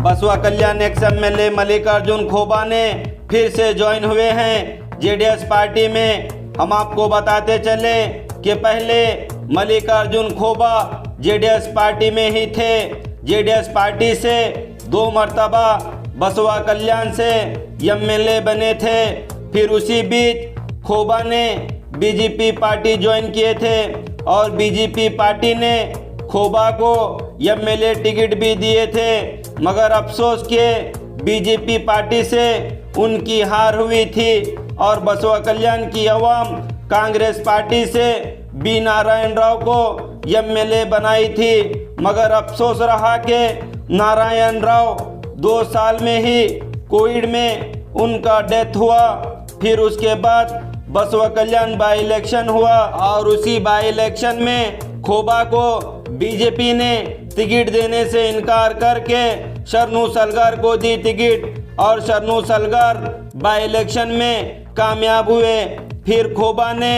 बसवा कल्याण ex MLA Mallikarjun खोबा ने फिर से ज्वाइन हुए हैं जेडीएस पार्टी में। हम आपको बताते चले कि पहले मल्लिकार्जुन खोबा जेडीएस पार्टी में ही थे। जेडीएस पार्टी से 2 मर्तबा बसवा कल्याण से एमएलए बने थे। फिर उसी बीच खोबा ने बीजेपी पार्टी ज्वाइन किए थे और बीजेपी पार्टी ने खोबा को एमएलए टिकट भी दिए थे, मगर अफसोस के बीजेपी पार्टी से उनकी हार हुई थी और बसवा कल्याण की अवाम कांग्रेस पार्टी से बी नारायण राव को एमएलए बनाई थी। मगर अफसोस रहा कि नारायण राव 2 साल में ही कोविड में उनका डेथ हुआ। फिर उसके बाद बसवा कल्याण बाई इलेक्शन हुआ और उसी बाई इलेक्शन में खोबा को बीजेपी ने टिकट देने से इनकार करके शरणू सलगर को दी टिकट और शरणू सलगर बाई इलेक्शन में कामयाब हुए। फिर खोबा ने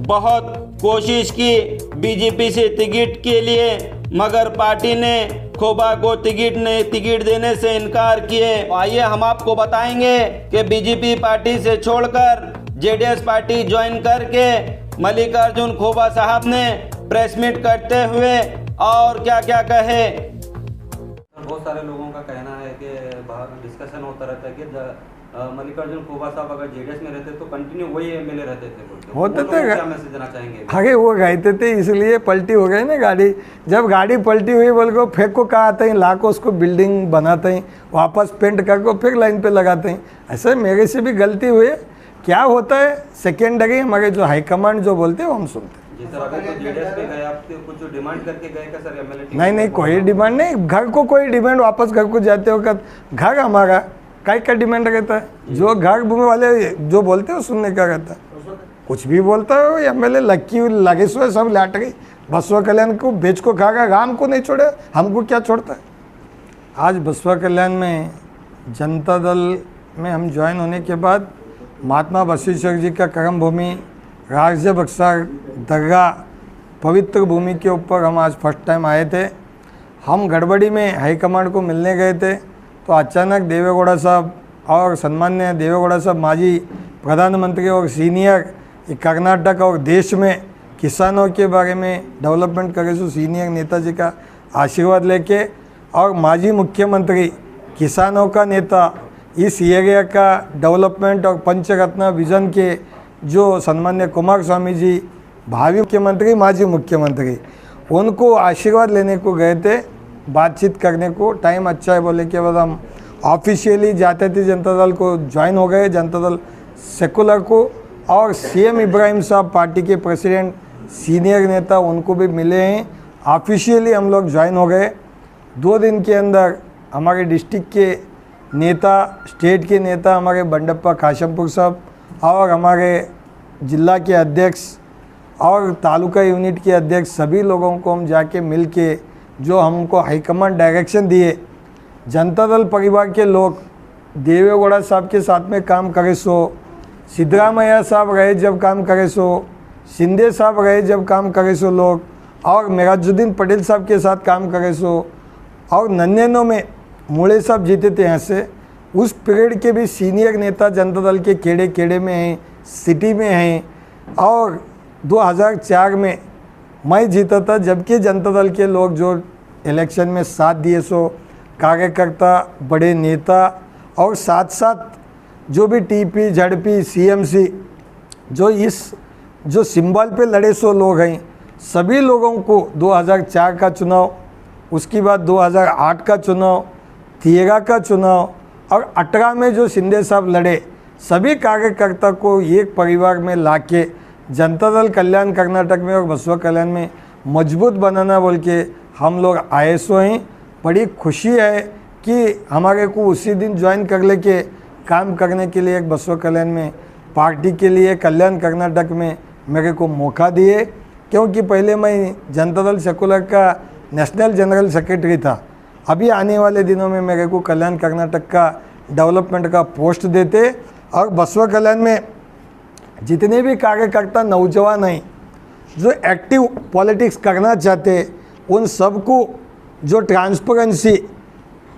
बहुत कोशिश की बीजेपी से टिकट के लिए, मगर पार्टी ने खोबा को टिकट देने से इनकार किए। आइए हम आपको बताएंगे कि बीजेपी पार्टी से छोड़कर जेडीएस पार्टी ज्वाइन करके मल्लिकार्जुन खोबा साहब ने प्रेस मीट करते हुए और क्या क्या कहे। बहुत सारे लोगों का कहना है कि बाहर डिस्कशन होता रहता है कि मल्लिकार्जुन खोबा साहब अगर जेडीएस में रहते तो कंटिन्यू वही एमएलए रहते थे। होते थे, क्या मैसेज देना चाहेंगे? आगे वो रहते थे इसलिए पलटी हो गई ना गाड़ी। जब गाड़ी पलटी हुई बोल को फेंक को कहा आते हैं, ला को उसको बिल्डिंग बनाते हैं, वापस पेंट करके फिर लाइन पे लगाते हैं। ऐसे मेरे से भी गलती हुई। क्या होता है सेकेंडरी हमारे जो हाईकमांड जो बोलते हैं वो हम सुनते हैं। जी सर, अभी तो जेडीएस पे गए, आप कुछ डिमांड करके गए क्या सर एमएलए? नहीं, कोई डिमांड नहीं। घर को कोई डिमांड, वापस घर को जाते हो घर हमारा काय का डिमांड रहता है। जो घर भूमि वाले जो बोलते हो सुनने का रहता है। कुछ भी बोलता हो एमएलए लक्की लगे सो सब लाट गई। बसवा कल्याण को बेच को खागा, राम को नहीं छोड़े, हमको क्या छोड़ता है। आज बसवा कल्याण में जनता दल में हम ज्वाइन होने के बाद महात्मा बसवेश्वर जी का कर्म भूमि राज्य बक्सर दरगाह पवित्र भूमि के ऊपर हम आज फर्स्ट टाइम आए थे। हम गड़बड़ी में हाईकमांड को मिलने गए थे तो अचानक देवेगौड़ा साहब और सम्मान्य देवेगौड़ा साहब माजी प्रधानमंत्री और सीनियर कर्नाटक और देश में किसानों के बारे में डेवलपमेंट करे सो सीनियर नेताजी का आशीर्वाद लेके और माजी मुख्यमंत्री किसानों का नेता इस एरिया का डेवलपमेंट और पंचरत्न विजन के जो सम्मान्य कुमार स्वामी जी भावी मुख्यमंत्री माजी मुख्यमंत्री, उनको आशीर्वाद लेने को गए थे, बातचीत करने को। टाइम अच्छा है बोले के बाद हम ऑफिशियली जाते थे जनता दल को ज्वाइन हो गए, जनता दल सेकुलर को। और सीएम इब्राहिम साहब पार्टी के प्रेसिडेंट सीनियर नेता उनको भी मिले हैं, ऑफिशियली हम लोग ज्वाइन हो गए। 2 दिन के अंदर हमारे डिस्ट्रिक्ट के नेता, स्टेट के नेता हमारे बंडप्पा काशमपुर साहब और हमारे जिला के अध्यक्ष और तालुका यूनिट के अध्यक्ष सभी लोगों को हम जाके मिल के जो हमको हाईकमांड डायरेक्शन दिए, जनता दल परिवार के लोग देवेगौड़ा साहब के साथ में काम करे सो, सिद्धरामैया साहब रहे जब काम करे सो, शिंदे साहब रहे जब काम करे सो लोग, और मेराजुद्दीन पटेल साहब के साथ काम करे सो, और 99 में मूले साहब जीते थे यहाँ से। उस पीरियड के भी सीनियर नेता जनता दल के केड़े केड़े में हैं, सिटी में हैं। और 2004 में मैं जीता था, जबकि जनता दल के लोग जो इलेक्शन में साथ दिए सो कार्यकर्ता, बड़े नेता और साथ साथ जो भी टीपी झड़पी सीएमसी जो सिंबल पे लड़े सो लोग हैं, सभी लोगों को 2004 का चुनाव, उसके बाद 2008 का चुनाव, 13 का चुनाव और 18 में जो शिंदे साहब लड़े, सभी कार्यकर्ता को एक परिवार में लाके जनता दल कल्याण कर्नाटक में और बसवा कल्याण में मजबूत बनाना बोल के हम लोग आए सो हैं। बड़ी खुशी है कि हमारे को उसी दिन ज्वाइन कर ले के काम करने के लिए एक बसवा कल्याण में पार्टी के लिए कल्याण कर्नाटक में मेरे को मौका दिए, क्योंकि पहले मैं जनता दल सेकुलर का नेशनल जनरल सेक्रेटरी था। अभी आने वाले दिनों में मेरे को कल्याण कर्नाटक का डेवलपमेंट का पोस्ट देते और बसवा कल्याण में जितने भी कार्यकर्ता नौजवान हैं जो एक्टिव पॉलिटिक्स करना चाहते, उन सबको जो ट्रांसपेरेंसी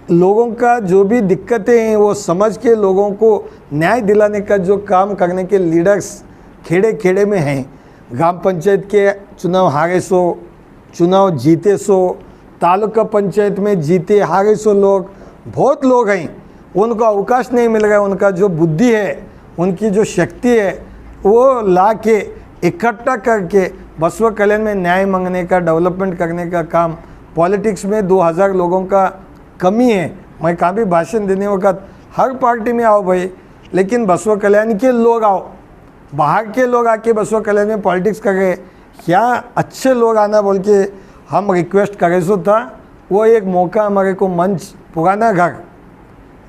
लोगों का जो भी दिक्कतें हैं वो समझ के लोगों को न्याय दिलाने का जो काम करने के लीडर्स खेड़े खेड़े में हैं। ग्राम पंचायत के चुनाव हारे सो, चुनाव जीते सो, तालुका पंचायत में जीते हारे सो लोग, बहुत लोग हैं, उनको अवकाश नहीं मिल रहा है। उनका जो बुद्धि है, उनकी जो शक्ति है, वो ला के इकट्ठा करके बसवा कल्याण में न्याय मांगने का, डेवलपमेंट करने का काम। पॉलिटिक्स में 2000 लोगों का कमी है। मैं कहाँ भी भाषण देने वक्त हर पार्टी में आओ भाई, लेकिन बसवा कल्याण के लोग आओ, बाहर के लोग आके बसवा कल्याण में पॉलिटिक्स कर गए, क्या अच्छे लोग आना बोल के हम रिक्वेस्ट करे सो था। वो एक मौका हमारे को मंच, पुराना घर,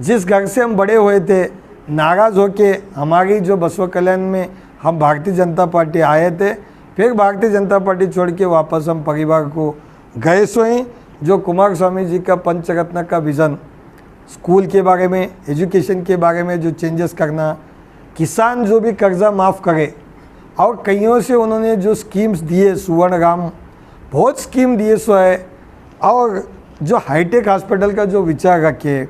जिस घर से हम बड़े हुए थे, नाराज़ होके हमारी जो बसवा कल्याण में हम भारतीय जनता पार्टी आए थे, फिर भारतीय जनता पार्टी छोड़ के वापस हम परिवार को गए सो ही। जो कुमार स्वामी जी का पंचरत्न का विज़न, स्कूल के बारे में, एजुकेशन के बारे में जो चेंजेस करना, किसान जो भी कर्जा माफ़ करे, और कईयों से उन्होंने जो स्कीम्स दिए, सुवर्णगाम बहुत स्कीम दिए सो है, और जो हाईटेक हॉस्पिटल का जो विचार रखे,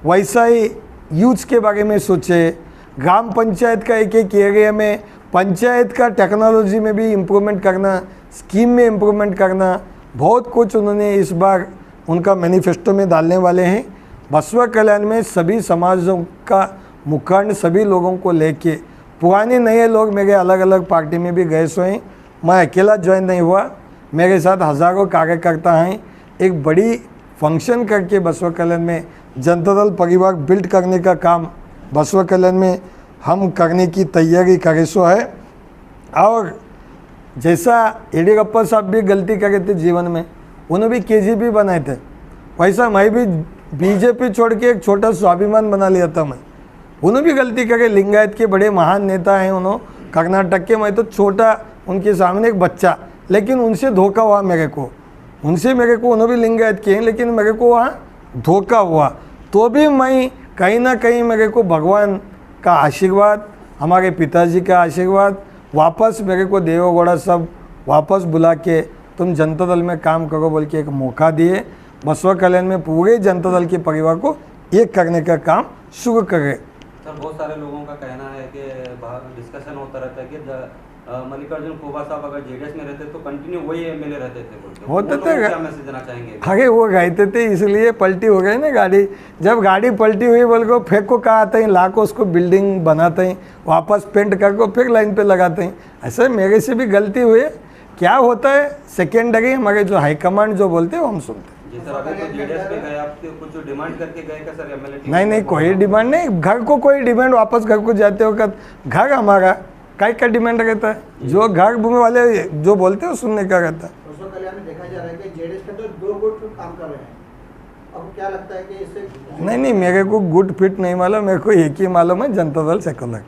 वैसा ही यूथ के बारे में सोचे। ग्राम पंचायत का एक एक एरिया में पंचायत का टेक्नोलॉजी में भी इम्प्रूवमेंट करना, स्कीम में इम्प्रूवमेंट करना, बहुत कुछ उन्होंने इस बार उनका मैनिफेस्टो में डालने वाले हैं। बसवा कल्याण में सभी समाजों का मुखंड, सभी लोगों को लेके, पुराने नए लोग मेरे अलग अलग पार्टी में भी गए सो हैं। मैं अकेला ज्वाइन नहीं हुआ, मेरे साथ हज़ारों कार्यकर्ता हैं। एक बड़ी फंक्शन करके बसवा कल्याण में जनता दल परिवार बिल्ड करने का काम बसवा कल्याण में हम करने की तैयारी करे सो है। और जैसा येडियुरप्पा साहब भी गलती करे थे जीवन में, उन्होंने भी केजीपी बनाए थे, वैसा मैं भी बीजेपी छोड़ के एक छोटा स्वाभिमान बना लिया था। मैं उन्होंने भी गलती करे, लिंगायत के बड़े महान नेता हैं उन्होंने कर्नाटक के, मैं तो छोटा उनके सामने एक बच्चा, लेकिन उनसे धोखा हुआ मेरे को, उन्होंने भी लिंगायत के हैं, लेकिन मेरे को वहाँ धोखा हुआ। तो भी मैं कहीं ना कहीं मेरे को भगवान का आशीर्वाद, हमारे पिताजी का आशीर्वाद, वापस मेरे को देवेगौड़ा सब वापस बुला के तुम जनता दल में काम करो बोल के एक मौका दिए। बसवा कल्याण में पूरे जनता दल के परिवार को एक करने का काम शुरू करे। सर, बहुत सारे लोगों का कहना है कि डिस्कशन होता रहता है कि मल्लिकार्जुन खोबा साहब अगर जेडीएस में रहते तो कंटिन्यू वही एमएलए रहते थे, होते थे। क्या मैसेज देना चाहेंगे? आगे वो रहते थे, इसलिए पलटी हो गई ना गाड़ी। जब गाड़ी पलटी हुई बोल को फेंक को कहा आते हैं, ला को उसको बिल्डिंग बनाते हैं, वापस पेंट करके फिर लाइन पे लगाते हैं। ऐसे मेरे से भी गलती हुई है। क्या होता है सेकेंडरी, हमारे जो हाईकमांड जो बोलते हैं वो हम सुनते हैं। जी सर, अभी तो जेडीएस पे गए, आप कुछ डिमांड करके गए क्या सर एमएलए? नहीं, कोई डिमांड नहीं। घर को कोई डिमांड, वापस घर को जाते वक्त घर हमारा काय का डिमांड रहता है, जो घर भूमि वाले जो बोलते हैं वो सुनने का रहता है। बसवा कल्याण में देखा जा रहा है कि जेडीएस के तो 2 गुट काम कर रहे हैं। अब क्या लगता है कि इससे? नहीं, मेरे को गुड फिट नहीं मालूम, मेरे को एक ही मालूम है, जनता दल सेकुलर,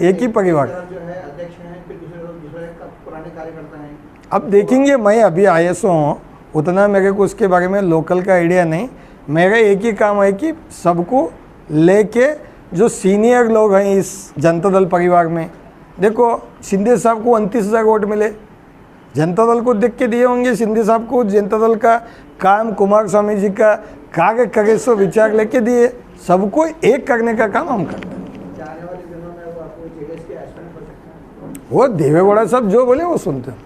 एक ही परिवार जो है अध्यक्ष हैं, फिर दूसरे पुराने कार्यकर्ता हैं। अब देखेंगे। मैं अभी ISO हूँ, उतना मेरे को उसके बारे में लोकल का आइडिया नहीं। मेरा एक ही काम है कि सबको लेके जो सीनियर लोग हैं इस जनता दल परिवार में, देखो शिंदे साहब को 29,000 वोट मिले, जनता दल को देख के दिए होंगे। शिंदे साहब को जनता दल का काम, कुमार स्वामी जी का कार्य करे सो विचार लेके दिए। सबको एक करने का काम हम करते हैं। आने वाले दिनों में वो आपको जेडीएस के एस्पेक्ट कर सकते हैं। वो देवेगौड़ा साहब जो बोले वो सुनते हैं।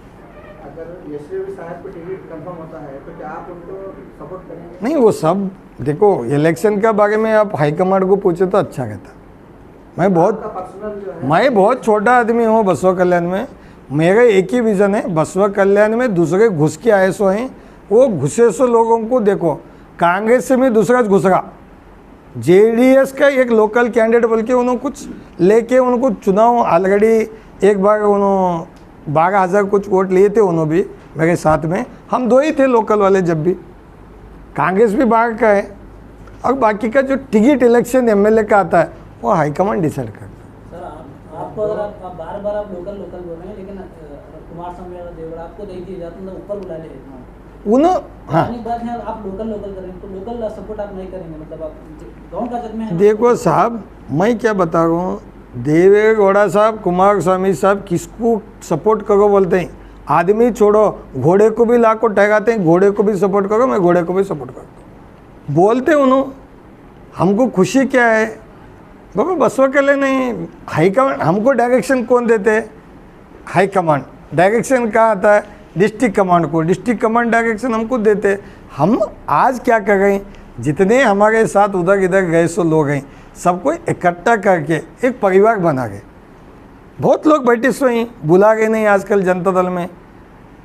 अगर यशवी साहब को टिकट कंफर्म होता है तो क्या आप उनको सपोर्ट करेंगे? नहीं, वो सब देखो, इलेक्शन का बारे में आप हाईकमांड को पूछे तो अच्छा रहता। मैं बहुत छोटा आदमी हूँ बसवा कल्याण में। मेरा एक ही विज़न है, बसवा कल्याण में दूसरे घुस के आए सो हैं, वो घुसे सो लोगों को देखो। कांग्रेस से भी दूसरा घुस रहा, जेडीएस का एक लोकल कैंडिडेट बोल के उन्होंने कुछ लेके उनको चुनाव ऑलरेडी एक बार उन्होंने 12,000 कुछ वोट लिए थे। उन्होंने भी मेरे साथ में, हम 2 ही थे लोकल वाले। जब भी कांग्रेस भी बाहर का है, और बाकी का जो टिकट इलेक्शन एमएलए का आता है वो हाईकमांड डिसाइड करता है। सर, आपको अगर आप बार-बार आप लोकल बोल रहे हैं, लेकिन कुमार स्वामी और देवगौड़ा आपको नहीं दिए जाते तो ऊपर बुला ले हाँ, बात है, आप लोकल करेंगे तो लोकल सपोर्ट आप नहीं करेंगे, मतलब आप गाँव का जज में। देखो साहब, मैं क्या बता रहा हूँ, देवेगौड़ा साहब, कुमार स्वामी साहब किसको सपोर्ट करो बोलते हैं। आदमी छोड़ो, घोड़े को भी लाखों ठहराते हैं, घोड़े को भी सपोर्ट करो, मैं घोड़े को भी सपोर्ट करता हूँ। बोलते उन्होंने हमको खुशी क्या है बाबा बसवा कल्याण नहीं हाई कमांड हमको डायरेक्शन कौन देते हैं हाई कमांड डायरेक्शन कहाँ आता है डिस्ट्रिक्ट कमांड को डिस्ट्रिक्ट कमांड डायरेक्शन हमको देते हम आज क्या कर रहे हैं जितने हमारे साथ उधर इधर गए सो लोग हैं सबको इकट्ठा करके एक परिवार बना गए बहुत लोग बैठे सो ही बुला गए नहीं आजकल जनता दल में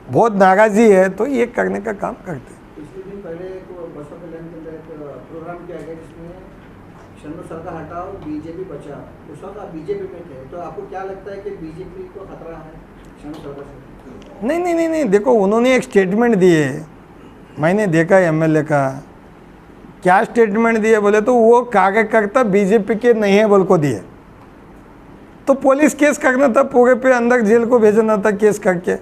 बहुत नाराज़ी है तो ये करने का काम करते पिछले दिन पहले एक बसवा कल्याण के अंदर एक प्रोग्राम किया गया जिसमें शंभू सरकार हटाओ बीजेपी बचाओ उस वक्त आप बीजेपी में थे तो आपको क्या लगता है कि बीजेपी को खतरा है शंभू सरकार से? नहीं देखो उन्होंने एक स्टेटमेंट दिए मैंने देखा एमएलए का क्या स्टेटमेंट दिए बोले तो वो कार्यकर्ता बीजेपी के नहीं है बोल को दिए तो पुलिस केस करना था पूरे पे अंदर जेल को भेजना था केस करके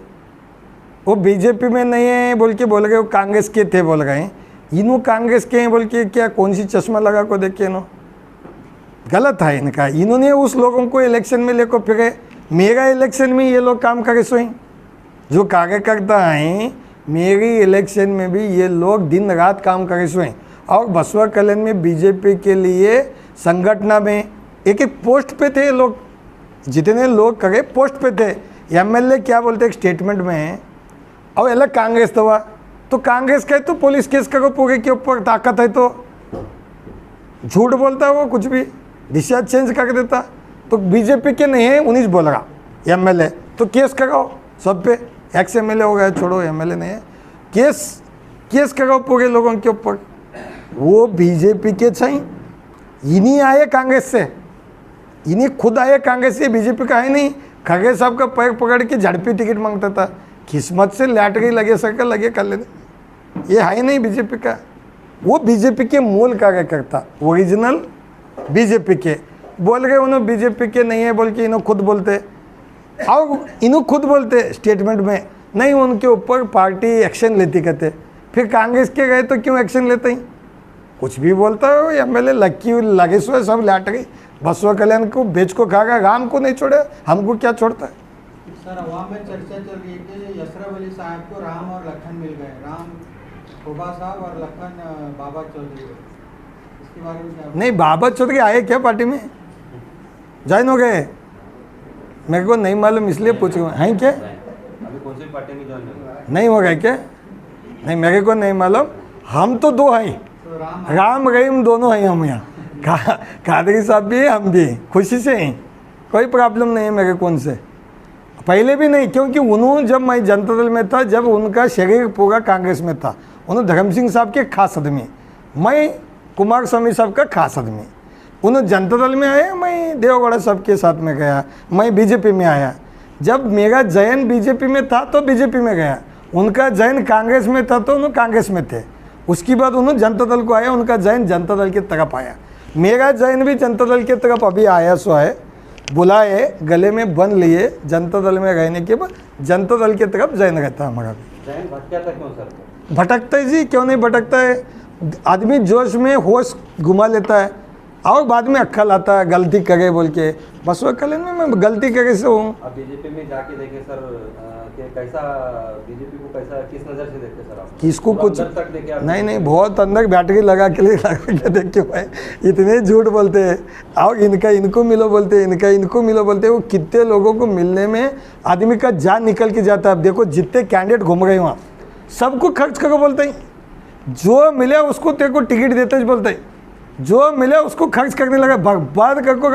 वो बीजेपी में नहीं है बोल के बोल गए वो कांग्रेस के थे बोल गए इन्हों कांग्रेस के हैं बोल के क्या कौन सी चश्मा लगा को देखे इन्हों गलत है इनका इन्होंने उस लोगों को इलेक्शन में लेकर फिरे मेरा इलेक्शन में ये लोग काम करे सोई जो कार्यकर्ता हैं मेरी इलेक्शन में भी ये लोग दिन रात काम करे सोए और बसवा कल्याण में बीजेपी के लिए संगठन में एक एक पोस्ट पे थे लोग जितने लोग करे पोस्ट पे थे एमएलए क्या बोलते एक स्टेटमेंट में और अलग कांग्रेस तो कांग्रेस का है तो पुलिस केस करो पूरे के ऊपर ताकत है तो झूठ बोलता है वो कुछ भी दिशा चेंज कर देता तो बीजेपी के नहीं है 19 बोल रहा एमएलए तो केस कराओ सब पे एक्स एमएलए हो गया छोड़ो एमएलए नहीं है केस कराओ पूरे लोगों के ऊपर वो बीजेपी के चाहिए इन्हीं आए कांग्रेस से इन्हीं खुद आए कांग्रेस से बीजेपी का है नहीं खड़गे साहब का पैर पकड़ के झड़पी टिकट मांगता था किस्मत से लैटरी लगे सके लगे कर लेने ये है नहीं बीजेपी का वो बीजेपी के मूल कार्यकर्ता ओरिजिनल बीजेपी के बोल गए उन्होंने बीजेपी के नहीं है बोल के इन्हों खुद बोलते और इन्हों खुद बोलते स्टेटमेंट में नहीं उनके ऊपर पार्टी एक्शन लेती कहते फिर कांग्रेस के गए तो क्यों एक्शन लेते ही कुछ भी बोलता है एमएलए लक्की लगे सो सब लैटरी बसवा कल्याण को बेच को खागा राम को नहीं छोड़े हमको क्या छोड़ता है सर अवाम में चर्चा चल रही है कि यसरफ अली साहब को राम और लखन मिल गए राम खोबा साहब और लखन बाबा चौधरी इसके बारे में क्या नहीं बाबा चौधरी आए क्या पार्टी में ज्वाइन हो गए मेरे को नहीं मालूम इसलिए पूछ रहा हूँ हैं क्या अभी कौन सी पार्टी में ज्वाइन होगा नहीं हो गए क्या नहीं मेरे को नहीं मालूम हम तो दो हैं तो राम रहीम दोनों हैं हम यहाँ कादरी साहब भी हम भी खुशी से हैं कोई प्रॉब्लम नहीं है मेरे को उनसे पहले भी नहीं क्योंकि उन्होंने जब मैं जनता दल में था जब उनका शरीर पूरा कांग्रेस में था उन्होंने धर्म सिंह साहब के खास आदमी मैं कुमार स्वामी साहब का खास आदमी उन्होंने जनता दल में आया मैं देवगौड़ा साहब के साथ में गया मैं बीजेपी में आया जब मेरा जयन बीजेपी में था तो बीजेपी में गया उनका जयन कांग्रेस में था तो उन्होंने कांग्रेस में थे उसके बाद उन्होंने जनता दल को आया उनका जयन जनता दल की तरफ आया मेरा जयन भी जनता दल की तरफ अभी आया सो है बुलाए गले में बन लिए जनता दल में रहने के बाद जनता दल की तरफ जयन रहता है हमारा भी जैन भटका था क्यों सर भटकता है जी क्यों नहीं भटकता है आदमी जोश में होश घुमा लेता है और बाद में अक्कल आता है गलती करे बोल के बसवा कल्याण में मैं गलती करे से हूँ अब बीजेपी में जाके देखे सर कि कैसा बीजेपी को कैसा किस नज़र से देखते सर आप किसको पूरा कुछ अंदर तक देखे आप नहीं बहुत अंदर बैटरी लगा के देख के भाई इतने झूठ बोलते हैं और इनका इनको मिलो बोलते हैं इनका इनको मिलो बोलते हैं वो कितने लोगों को मिलने में आदमी का जान निकल के जाता है अब देखो जितने कैंडिडेट घूम रहे वहाँ सबको खर्च करो बोलते हैं जो मिले उसको तेरे को टिकट देते बोलते हैं जो मिले उसको खर्च करने लगा बर्बाद करको